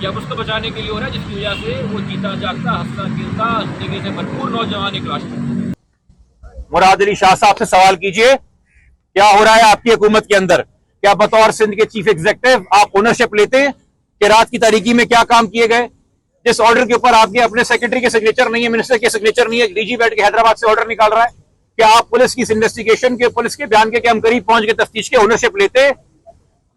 या उसको बचाने के लिए हो रहा है, जिसकी वजह से वो जीता जागता हंसता खेलता जिंदगी से भरपूर नौजवान एक राष्ट्र। मुराद अली शाह साहब से सवाल कीजिए, क्या हो रहा है आपकी हुकूमत के अंदर? क्या बतौर सिंध के चीफ एग्जीक्यूटिव आप ओनरशिप लेते हैं कि रात की तारीकी में क्या काम किए गए? जिस ऑर्डर के ऊपर आपके अपने सेक्रेटरी के सिग्नेचर नहीं है, मिनिस्टर के सिग्नेचर नहीं है, डीजी बैठ के हैदराबाद से ऑर्डर निकाल रहा है, क्या आप पुलिस की इन्वेस्टिगेशन के, पुलिस के बयान के हम करीब पहुंच के तफ्तीश के ओनरशिप लेते हैं?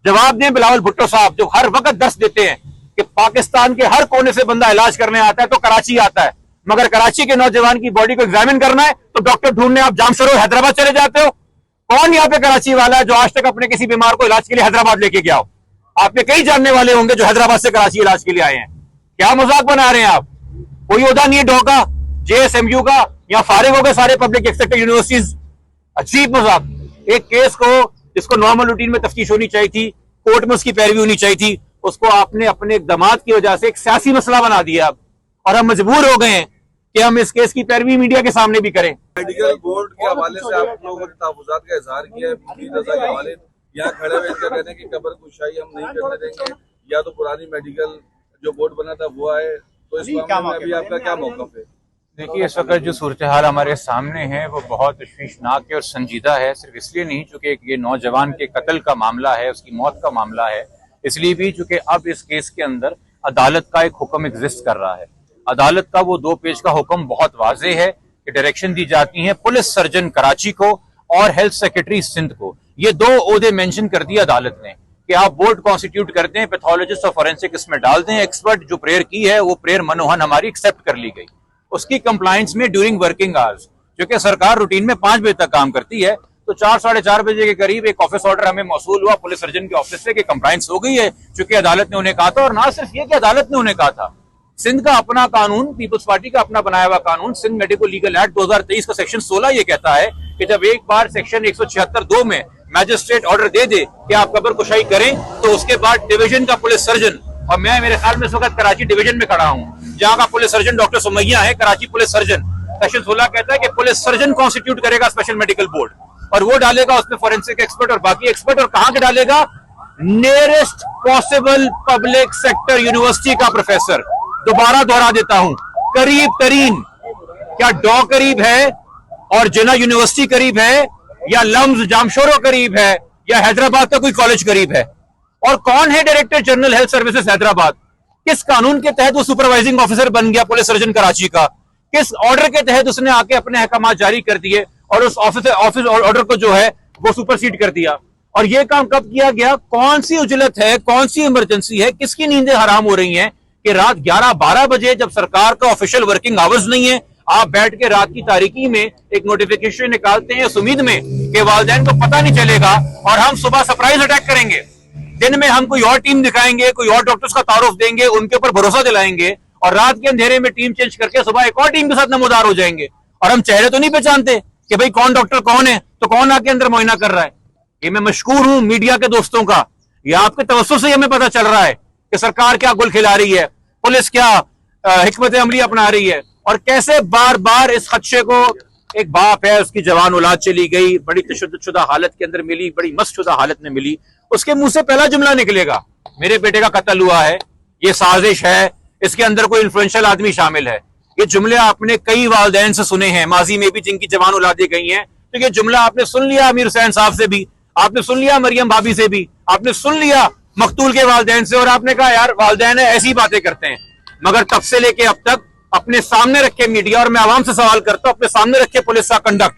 जवाब दें बिलावल भुट्टो साहब, जो हर वक्त दर्श देते हैं कि पाकिस्तान के हर कोने से बंदा इलाज करने आता है तो कराची आता है, मगर कराची के नौजवान की बॉडी को एग्जामिन करना है तो डॉक्टर ढूंढने आप जामशोर हैदराबाद चले जाते हो। कौन यहाँ पे कराची वाला है जो आज तक अपने किसी बीमार को इलाज के लिए हैदराबाद लेके गया हो? आपके कई जानने वाले होंगे जो हैदराबाद से कराची इलाज के लिए आए हैं। क्या मजाक बना रहे हैं आप? कोई ओहदा नहीं है डॉका JSMU का, या फारिग हो गए सारे पब्लिक सेक्टर यूनिवर्सिटीज। अजीब मजाक। एक केस को जिसको नॉर्मल रूटीन में तफ्तीश होनी चाहिए थी, कोर्ट में उसकी पैरवी होनी चाहिए थी, उसको आपने अपने इक़दामात की वजह से एक सियासी मसला बना दिया और हम मजबूर हो गए हैं कि हम इस केस की पैरवी मीडिया के सामने भी करें। मेडिकल बोर्ड के हवाले से आप लोगों ने तहफ़्फ़ुज़ात का इजहार किया है, रजा के हवाले यहाँ खड़े हुए इनका कहते हैं कि कब्र कुशाई हम नहीं करने देंगे, या तो पुरानी मेडिकल जो बोर्ड बना था वो आए, तो इस मामले में अभी आपका क्या मौक़िफ़ है? देखिए, इस वक्त जो सूरत हाल हमारे सामने है वो बहुत तशवीशनाक है और संजीदा है। सिर्फ इसलिए नहीं चूंकि ये नौजवान के कत्ल का मामला है, उसकी मौत का मामला है, इसलिए भी चूंकि अब इस केस के अंदर अदालत का एक हुक्म एग्जिस्ट कर रहा है। अदालत का वो 2 पेज का हुक्म बहुत वाज़ेह है कि डायरेक्शन दी जाती है पुलिस सर्जन कराची को और हेल्थ सेक्रेटरी सिंध को। ये 2 ओहदे मेंशन कर दिए अदालत ने कि आप बोर्ड कॉन्स्टिट्यूट कर दें, पैथोलॉजिस्ट और फॉरेंसिक इसमें डाल दें, एक्सपर्ट जो प्रेयर की है वो प्रेयर मनोहन हमारी एक्सेप्ट कर ली गई। उसकी कंप्लायंस में ड्यूरिंग वर्किंग आवर्स, जो कि सरकार रूटीन में 5 बजे तक काम करती है, तो 4 साढ़े 4 बजे के करीब एक ऑफिस ऑर्डर हमें मौसूल हुआ पुलिस सर्जन के ऑफिस से कि कंप्लायंस हो गई है, चूंकि अदालत ने उन्हें कहा था। और ना सिर्फ ये कि अदालत ने उन्हें कहा था, सिंध का अपना कानून, पीपल्स पार्टी का अपना बनाया हुआ कानून, सिंध मेडिको लीगल एक्ट 2023 का सेक्शन 16 ये कहता है कि जब एक बार सेक्शन 176(2) में मैजिस्ट्रेट ऑर्डर दे दे कि आप कब्र कुशाई करें, तो उसके बाद डिवीजन का पुलिस सर्जन, और मैं मेरे ख्याल में इस वक्त कराची डिवीजन में खड़ा हूं जहां का पुलिस सर्जन डॉक्टर सुमैया है, कराची पुलिस सर्जन, सेक्शन 16 कहता है कि पुलिस सर्जन कॉन्स्टिट्यूट करेगा स्पेशल मेडिकल बोर्ड, और वो डालेगा उसमें फॉरेंसिक एक्सपर्ट और बाकी एक्सपर्ट, और कहां के डालेगा? Nearest possible public sector university का प्रोफेसर। दोबारा दोहरा देता हूं, करीब तरीन। क्या डॉ करीब है और जिना यूनिवर्सिटी करीब है, या लम्स जामशोरो करीब है, या हैदराबाद का कोई कॉलेज करीब है? और कौन है director general health services Hyderabad? किस कानून के तहत वो सुपरवाइजिंग ऑफिसर बन गया पुलिस सर्जन कराची का? किस ऑर्डर के तहत उसने आके अपने अहकाम जारी कर दिए और उस ऑफिस ऑर्डर को जो है वो सुपरसीड कर दिया? और ये काम कब किया गया? कौन सी उजलत है, कौन सी इमरजेंसी है, किसकी नींदें हराम हो रही हैं कि रात 11-12 बजे जब सरकार का ऑफिशियल वर्किंग आवर्स नहीं है, आप बैठ के रात की तारीकी में एक नोटिफिकेशन निकालते हैं इस उम्मीद में कि वालिदैन को पता नहीं चलेगा और हम सुबह सरप्राइज अटैक करेंगे। दिन में हम कोई और टीम दिखाएंगे, कोई और डॉक्टर्स का तारुफ देंगे, उनके ऊपर भरोसा दिलाएंगे, और रात के अंधेरे में टीम चेंज करके सुबह एक और टीम के साथ नमोदार हो जाएंगे। और हम चेहरे तो नहीं पहचानते कि भाई कौन डॉक्टर कौन है, तो कौन आके अंदर मुआयना कर रहा है। ये मैं मशकूर हूं मीडिया के दोस्तों का, ये आपके तवज्जो से हमें पता चल रहा है कि सरकार क्या गुल खिला रही है, पुलिस क्या हिकमत अमली अपना रही है, और कैसे बार बार इस खदशे को, एक बाप है उसकी जवान औलाद चली गई, बड़ी तशद्दुद हालत के अंदर मिली, बड़ी मस्त शुदा हालत में मिली, उसके मुंह से पहला जुमला निकलेगा मेरे बेटे का कत्ल हुआ है, ये साजिश है, इसके अंदर कोई इन्फ्लुएंशियल आदमी शामिल है। ये जुमले आपने कई वालिदैन से सुने हैं माजी में भी, जिनकी जवान औलादें गई हैं, तो ये जुमला आपने सुन लिया अमीर हुसैन साहब से भी, आपने सुन लिया मरियम भाभी से भी, आपने सुन लिया मकतूल के वालिदैन से, और आपने कहा यार वालिदैन ऐसी बातें करते हैं। मगर तब से लेके अब तक अपने सामने रखे मीडिया, और मैं आवाम से सवाल करता हूं, अपने सामने रखे पुलिस का कंडक्ट,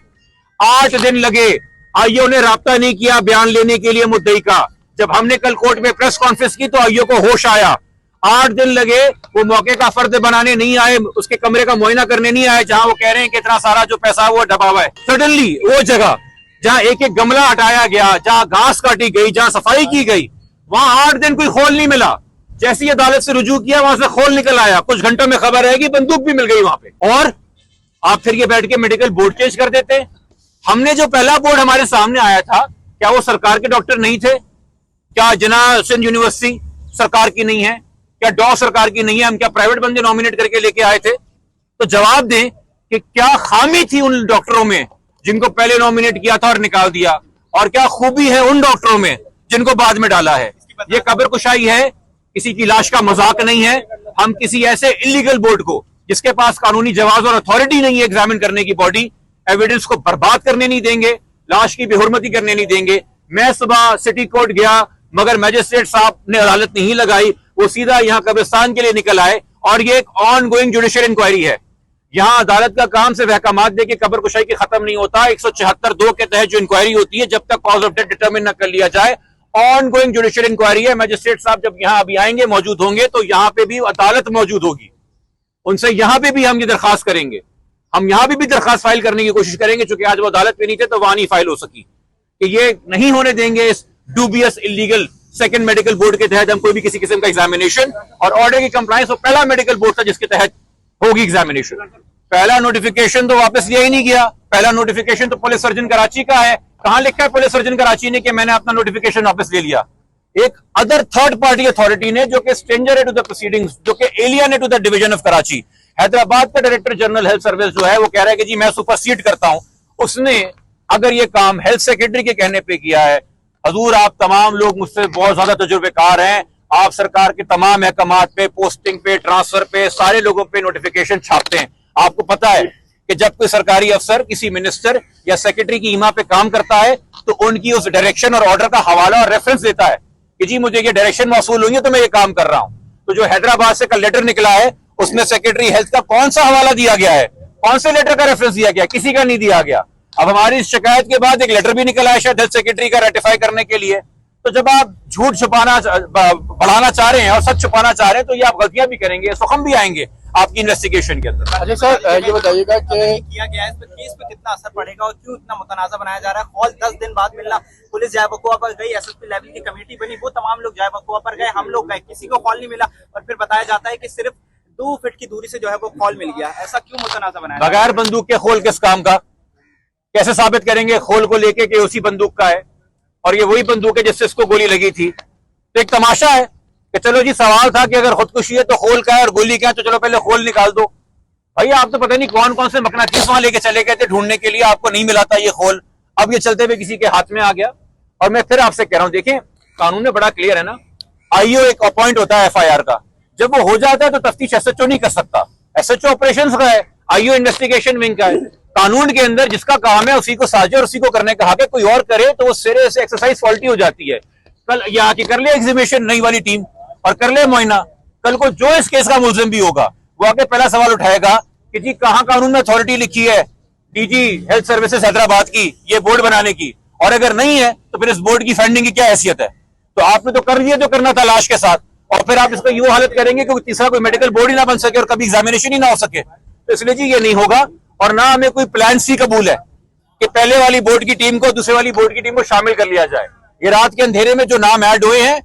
8 दिन लगे आईओ ने राब्ता नहीं किया बयान लेने के लिए मुद्दई का। जब हमने कल कोर्ट में प्रेस कॉन्फ्रेंस की तो आईओ को होश आया, 8 दिन लगे, वो मौके का फर्द बनाने नहीं आए, उसके कमरे का मुआयना करने नहीं आए जहां वो कह रहे हैं कि इतना सारा जो पैसा वो दबा हुआ है। सडनली वो जगह जहां एक एक गमला हटाया गया, जहां घास काटी गई, जहां सफाई की गई, वहां 8 दिन कोई खोल नहीं मिला। जैसी अदालत से रुजू किया वहां से खोल निकल आया, कुछ घंटों में खबर है कि बंदूक भी मिल गई वहां पे, और आप फिर ये बैठ के मेडिकल बोर्ड चेंज कर देते। हमने जो पहला बोर्ड हमारे सामने आया था, क्या वो सरकार के डॉक्टर नहीं थे? क्या जिना सिंध यूनिवर्सिटी सरकार की नहीं है? क्या डॉ सरकार की नहीं है? हम क्या प्राइवेट बंदे नॉमिनेट करके लेके आए थे? तो जवाब दें कि क्या खामी थी उन डॉक्टरों में जिनको पहले नॉमिनेट किया था और निकाल दिया, और क्या खूबी है उन डॉक्टरों में जिनको बाद में डाला है? ये कब्र कुशाई है किसी की लाश का मजाक नहीं है। हम किसी ऐसे इलीगल बोर्ड को जिसके पास कानूनी जवाब और अथॉरिटी नहीं है एग्जामिन करने की बॉडी, एविडेंस को बर्बाद करने नहीं देंगे, लाश की बेहुरमती करने नहीं देंगे। मैं सुबह सिटी कोर्ट गया मगर मैजिस्ट्रेट साहब ने अदालत नहीं लगाई, वो सीधा यहाँ कब्रिस्तान के लिए निकल आए और ये एक ऑन गोइंग जुडिशियल इंक्वायरी है। यहाँ अदालत का काम सिर्फ अहकामात दे के कब्र कुशाई के खत्म नहीं होता। 174(2) के तहत जो इंक्वायरी होती है, जब तक कॉज ऑफ डेथ डिटरमिन न कर लिया जाए, ऑन गोइंग जुडिशियल इंक्वायरी है। मैजिस्ट्रेट साहब जब यहाँ अभी आएंगे, मौजूद होंगे, तो यहाँ पे भी अदालत मौजूद होगी। उनसे यहाँ पे भी हम ये दरखास्त करेंगे, हम यहाँ पे भी दरखास्त फाइल करने की कोशिश करेंगे, चूंकि आज वो अदालत में नहीं थे तो वहां नहीं फाइल हो सकी, कि ये नहीं होने देंगे इस dubious illegal second medical board के तहत हम कोई भी किसी किस्म का एग्जामिनेशन। और ऑर्डर की कंप्लायंस वो पहला मेडिकल बोर्ड था जिसके तहत होगी एग्जामिनेशन। पहला नोटिफिकेशन तो वापस लिया ही नहीं गया। पहला नोटिफिकेशन तो पुलिस सर्जन कराची का है। कहां लिखा है पुलिस सर्जन कराची ने कि मैंने अपना नोटिफिकेशन वापस ले लिया? एक अदर थर्ड पार्टी अथॉरिटी ने, जो कि स्ट्रेंजर है टू द प्रोसीडिंग्स, जो कि एलियन है to the division of Karachi. Hyderabad का डायरेक्टर जनरल हेल्थ सर्विस जो है वो कह रहा है कि जी मैं सुपरसीड करता हूं। उसने अगर ये काम हेल्थ सेक्रेटरी के कहने पे किया है, हजूर आप तमाम लोग मुझसे बहुत ज्यादा तजुर्बेकार हैं, आप सरकार के तमाम महकमात पे, पोस्टिंग पे, ट्रांसफर पे, सारे लोगों पे नोटिफिकेशन छापते हैं। आपको पता है कि जब कोई सरकारी अफसर किसी मिनिस्टर या सेक्रेटरी की ईमा पे काम करता है तो उनकी उस डायरेक्शन और ऑर्डर का हवाला और रेफरेंस देता है कि जी मुझे ये डायरेक्शन मौसूल हुई है तो मैं ये काम कर रहा हूं। तो जो हैदराबाद से कल लेटर निकला है उसमें सेक्रेटरी हेल्थ का कौन सा हवाला दिया गया है, कौन से लेटर का रेफरेंस दिया गया? किसी का नहीं दिया गया। अब हमारी इस शिकायत के बाद एक लेटर भी निकला है शायद हेल्थ सेक्रेटरी का रेटिफाई करने के लिए। तो जब आप झूठ छुपाना बढ़ाना चाह रहे हैं और सच छुपाना चाह रहे हैं तो ये आप गलतियां भी करेंगे, सुखम भी आएंगे आपकी इन्वेस्टिगेशन के अंदर। अच्छा सर, ये बताइएगा कि किया गया है, इस पर केस पे कितना असर पड़ेगा और क्यों इतना मुतनाज़ा बनाया जा रहा है? हॉल 10 दिन बाद मिलना, पुलिस जाए वकुआ पर गई, एसएसपी लेवल की कमेटी बनी, वो तमाम लोग जाए वकुआ पर गए, हम लोग गए, किसी को हॉल नहीं मिला और फिर बताया जाता है कि सिर्फ 2 फीट की दूरी से जो है वो हॉल मिल गया। ऐसा क्यों मुतनाज़ा बनाया? बगैर बंदूक के खोल किस काम का? कैसे साबित करेंगे खोल को लेके कि उसी बंदूक का है और ये वही बंदूक है जिससे इसको गोली लगी थी? तो एक तमाशा है कि चलो जी सवाल था कि अगर खुदकुशी है तो खोल का है और गोली क्या है, तो चलो पहले खोल निकाल दो। भाई आप तो पता नहीं कौन कौन से मकनातीस वहां लेके चले गए थे ढूंढने के लिए, आपको नहीं मिला था ये खोल, अब ये चलते हुए किसी के हाथ में आ गया। और मैं फिर आपसे कह रहा हूं, देखें कानून में बड़ा क्लियर है ना, आईओ एक अपॉइंट होता है एफआईआर का, जब वो हो जाता है तो तफ्तीश एसएचओ नहीं कर सकता, एसएचओ ऑपरेशंस का है, आईओ इन्वेस्टिगेशन विंग का है। कानून के अंदर जिसका काम है उसी को साझे और उसी को करने का हक है, कोई और करे तो वो सिरे से एक्सरसाइज फॉल्टी हो जाती है। कल ये आके कर ले एग्जीबिशन नई वाली टीम और कर ले मुआयना, कल को जो इस केस का मुलजिम भी होगा वो आके पहला सवाल उठाएगा कि जी कहां कानून में अथॉरिटी लिखी है डीजी हेल्थ सर्विसेज हैदराबाद की ये बोर्ड बनाने की, और अगर नहीं है तो फिर इस बोर्ड की फंडिंग की क्या हैसियत है? तो आपने तो कर दिया जो करना था लाश के साथ, और फिर आप इसको यूं हालत करेंगे कि तीसरा कोई मेडिकल बोर्ड ही ना बन सके और कभी एग्जामिनेशन ही ना हो सके। तो इसलिए जी ये नहीं होगा। और ना हमें कोई प्लान सी कबूल है कि पहले वाली बोर्ड की टीम को दूसरे वाली बोर्ड की टीम को शामिल कर लिया जाए। ये रात के अंधेरे में जो नाम ऐड हुए हैं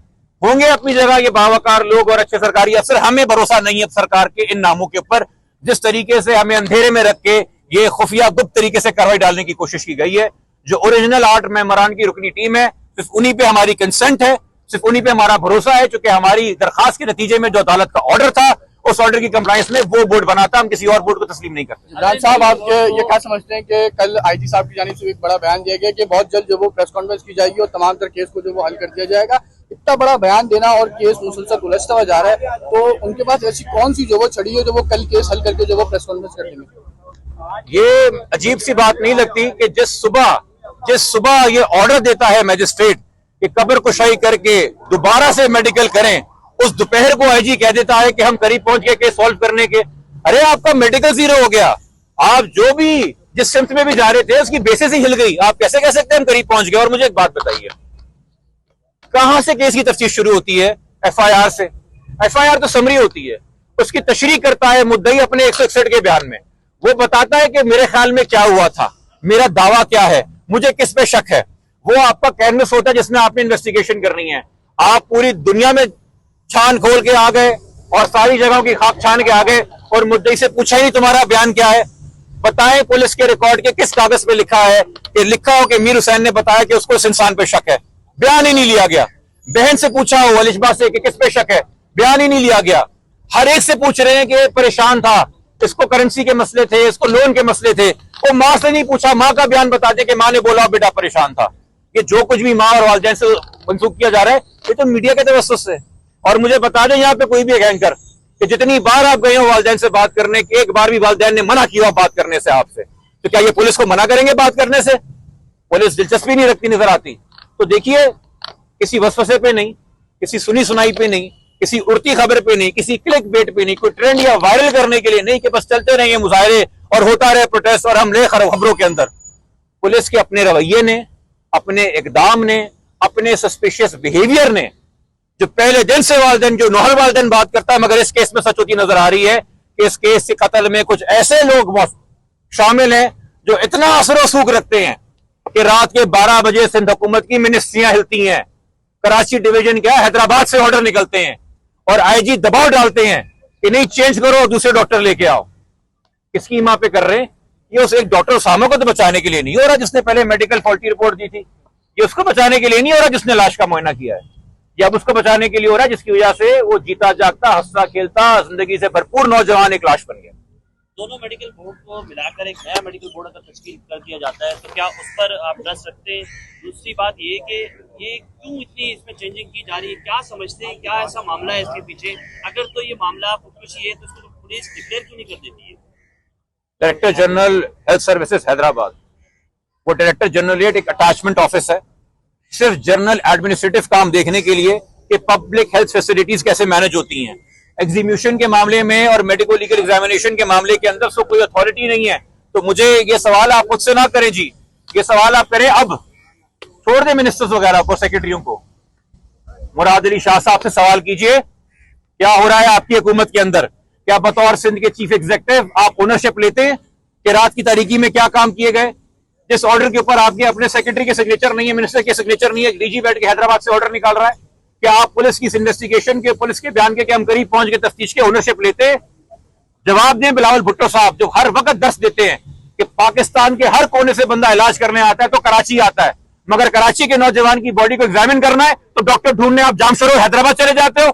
होंगे अपनी जगह ये बावकार लोग और अच्छे सरकारी अफसर, हमें भरोसा नहीं है सरकार के इन नामों के ऊपर। जिस तरीके से हमें अंधेरे में रख के ये खुफिया गुप्त तरीके से कार्रवाई डालने की कोशिश की गई है, जो ओरिजिनल 8 मेंबरान की रुकनी टीम है, सिर्फ उन्हीं पे हमारी कंसेंट है, सिर्फ उन्हीं पे हमारा भरोसा है, क्योंकि हमारी दरखास्त के नतीजे में जो अदालत का ऑर्डर था उस ऑर्डर की कंप्लायंस में वो बोर्ड बना था, हम किसी और बोर्ड को तस्लीम नहीं करते। इमरान साहब, आप ये क्या समझते हैं कि कल आईजी साहब की जानिब से एक बड़ा बयान दिया गया कि बहुत जल्द जो वो प्रेस कॉन्फ्रेंस की जाएगी और तमाम तर केस को जो वो हल कर दिया जाएगा? इतना बड़ा बयान देना और केस मुसलसल उलझता हुआ जा रहा है, तो उनके पास ऐसी कौन सी जो वो छड़ी है जो वो कल केस हल करके जो वो प्रेस कॉन्फ्रेंस कर देंगे? ये अजीब सी बात नहीं लगती कि जिस सुबह ये ऑर्डर देता है मैजिस्ट्रेट कि कब्र कुशाई करके दोबारा से मेडिकल करें, उस दोपहर को आईजी कह देता है कि हम करीब पहुंच गए केस सॉल्व करने के। अरे आपका मेडिकल जीरो हो गया, आप जो भी जिस सिम्त में भी जा रहे थे उसकी बेसिस ही हिल गई, आप कैसे कह सकते हैं हम करीब पहुंच गए? और मुझे एक बात बताइए, कहां से केस की तफ्तीश शुरू होती है? एफआईआर से। एफआईआर तो समरी होती है, उसकी तशरीह करता है मुद्दई अपने 161 के बयान में, वो बताता है कि मेरे ख्याल में क्या हुआ था, मेरा दावा क्या है, मुझे किस पे शक है। वो आपका कैनवस होता है जिसमें आपने इन्वेस्टिगेशन करनी है। आप पूरी दुनिया में छान खोल के आ गए और सारी जगहों की खाक छान के आ गए और मुद्दई से पूछा ही नहीं तुम्हारा बयान क्या है। बताएं पुलिस के रिकॉर्ड के किस कागज पे लिखा है कि लिखा हो कि मीर हुसैन ने बताया कि उसको इस इंसान पे शक है, बयान ही नहीं लिया गया। बहन से पूछा हो अलिशबा से कि किस पे शक है, बयान ही नहीं लिया गया। हर एक से पूछ रहे हैं कि परेशान था, इसको करेंसी के मसले थे, इसको लोन के मसले थे। वो माँ से नहीं पूछा, माँ का बयान बता दे कि माँ ने बोला बेटा परेशान था। ये जो कुछ भी माँ और वालिदैन से मंसूब किया जा रहा है ये तो मीडिया के तवज्जुह से। और मुझे बता दें यहाँ पे कोई भी एक एंकर कि जितनी बार आप गए हो वालिदैन से बात करने की, एक बार भी वालिदैन ने मना किया बात करने से आपसे, तो क्या ये पुलिस को मना करेंगे बात करने से? पुलिस दिलचस्पी नहीं रखती नजर आती। तो देखिए, किसी वसवसे पे नहीं, किसी सुनी सुनाई पे नहीं, किसी उड़ती खबर पे नहीं, किसी क्लिक बेट पे नहीं, कोई ट्रेंड या वायरल करने के लिए नहीं कि बस चलते रहेंगे मुजाहरे और होता रहे प्रोटेस्ट और हम ले खबरों के अंदर। पुलिस के अपने रवैये ने, अपने इकदाम ने, अपने सस्पिशियस बिहेवियर ने, जो पहले दिन से वालिदैन, जो नौहल वालिदैन बात करता है, मगर इस केस में सच होती नजर आ रही है कि इस केस के कत्ल में कुछ ऐसे लोग शामिल हैं जो इतना असर सूख रखते हैं कि रात के 12 बजे सिंध हुकूमत की मिनिस्ट्रियां हिलती हैं, कराची डिवीजन क्या हैदराबाद से ऑर्डर निकलते हैं और आईजी दबाव डालते हैं कि नहीं चेंज करो और दूसरे डॉक्टर लेके आओ। किसकी मां पे कर रहे हैं? ये उस एक डॉक्टर उसामा को तो बचाने के लिए नहीं हो रहा जिसने पहले मेडिकल फॉल्टी रिपोर्ट दी थी, ये उसको बचाने के लिए नहीं हो रहा जिसने लाश का मुआयना किया है, ये अब उसको बचाने के लिए हो रहा है जिसकी वजह से वो जीता जागता, हंसता खेलता, जिंदगी से भरपूर नौजवान एक लाश बन गया। दोनों मेडिकल बोर्ड को मिलाकर एक नया मेडिकल बोर्ड अगर तश्कील कर दिया जाता है तो क्या उस पर आप ट्रस्ट रखते हैं? दूसरी बात ये कि ये क्यों इतनी इसमें चेंजिंग की जा रही है, क्या समझते हैं, क्या ऐसा मामला है इसके पीछे? अगर तो ये मामला खुदकुशी है तो उसको पुलिस डिक्लेयर क्यों नहीं कर देती है? Director general health services Hyderabad, वो डायरेक्टर जनरल एक अटैचमेंट ऑफिस है सिर्फ जनरल एडमिनिस्ट्रेटिव काम देखने के लिए कि पब्लिक हेल्थ फैसिलिटीज कैसे मैनेज होती हैं। एग्जीम्यूशन के मामले में और मेडिको लीगल एग्जामिनेशन के मामले के अंदर सो कोई अथॉरिटी नहीं है। तो मुझे ये सवाल आप मुझसे ना करें जी, ये सवाल आप करें अब, छोड़ दें मिनिस्टर्स वगैरह को, सेक्रेटरियों को। मुराद अली शाह साहब से सवाल कीजिए क्या हो रहा है आपकी हुकूमत के अंदर। क्या बतौर सिंध के चीफ एग्जीक्यूटिव आप ओनरशिप लेते हैं कि रात की तारीकी में क्या काम किए गए? जिस ऑर्डर के ऊपर आपके अपने सेक्रेटरी के सिग्नेचर नहीं है, मिनिस्टर के सिग्नेचर नहीं है, डीजी बैठ के हैदराबाद से ऑर्डर निकाल रहा है, क्या आप पुलिस की इन्वेस्टिगेशन के, पुलिस के बयान के हम करीब पहुंच के तफ्तीश के ओनरशिप लेते हैं? जवाब दें बिलावल भुट्टो साहब, जो हर वक्त दर्श देते हैं कि पाकिस्तान के हर कोने से बंदा इलाज करने आता है तो कराची आता है, मगर कराची के नौजवान की बॉडी को एग्जामिन करना है तो डॉक्टर ढूंढने आप जामशोर हैदराबाद चले जाते हो।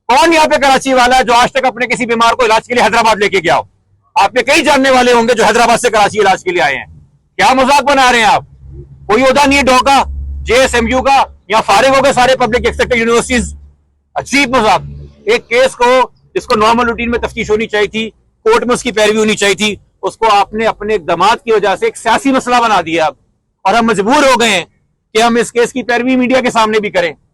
कौन यहाँ पे कराची वाला है जो आज तक अपने किसी बीमार को इलाज के लिए हैदराबाद लेके गया हो? आप में कई जानने वाले होंगे जो हैदराबाद से कराची इलाज के लिए आए हैं। क्या मजाक बना रहे हैं आप? कोई ओहदा नहीं है डॉका, जेएसएमयू का, या फारिग हो गए सारे पब्लिक एक्सेप्टेड यूनिवर्सिटीज। अजीब मजाक। एक केस को जिसको नॉर्मल रूटीन में तफ्तीश होनी चाहिए थी, कोर्ट में उसकी पैरवी होनी चाहिए थी, उसको आपने अपने इक़दामात की वजह से एक सियासी मसला बना दिया अब, और हम मजबूर हो गए हैं कि हम इस केस की पैरवी मीडिया के सामने भी करें।